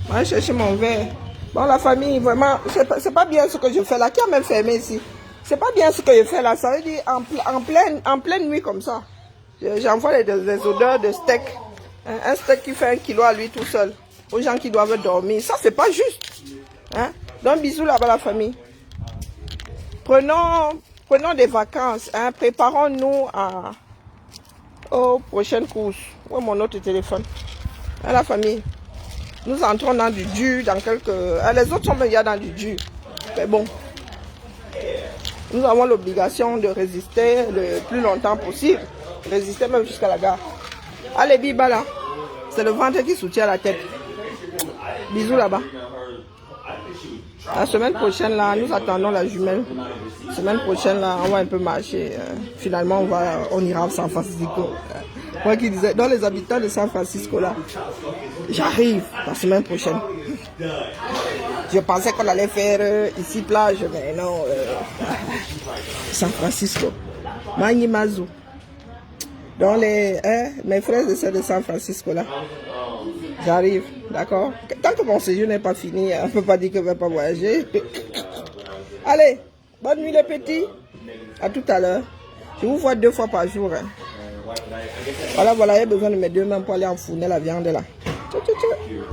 Je vais chercher mon verre. Bon, la famille, vraiment, c'est pas bien ce que je fais là. Qui a même fermé ici? C'est pas bien ce que je fais là. Ça veut dire en pleine nuit comme ça. J'envoie des odeurs de steak. Un steak qui fait 1 kilo à lui tout seul. Aux gens qui doivent dormir. Ça, c'est pas juste. Hein? Donc, bisous là-bas, la famille. Prenons des vacances. Hein? Préparons-nous aux prochaines courses. Où est mon autre téléphone? Hein, la famille. Nous entrons dans du dur dans quelques... les autres sont déjà dans du dur. Mais bon. Nous avons l'obligation de résister le plus longtemps possible. Résister même jusqu'à la gare. Allez, Biba là. C'est le ventre qui soutient la tête. Bisous là-bas. La semaine prochaine là, nous attendons la jumelle. La semaine prochaine là, on va un peu marcher. Finalement, on ira à San Francisco. Moi qui disais, dans les habitants de San Francisco là, j'arrive la semaine prochaine. Je pensais qu'on allait faire ici plage, mais non. San Francisco. Manimazu. Dans mes frères et sœurs de San Francisco là. J'arrive, d'accord? Tant que mon séjour n'est pas fini, on ne peut pas dire que je ne vais pas voyager. Allez, bonne nuit les petits. À tout à l'heure. Je vous vois 2 fois par jour. Hein. Voilà, j'ai besoin de mes 2 mains pour aller enfourner la viande là. Tchou, tchou, tchou.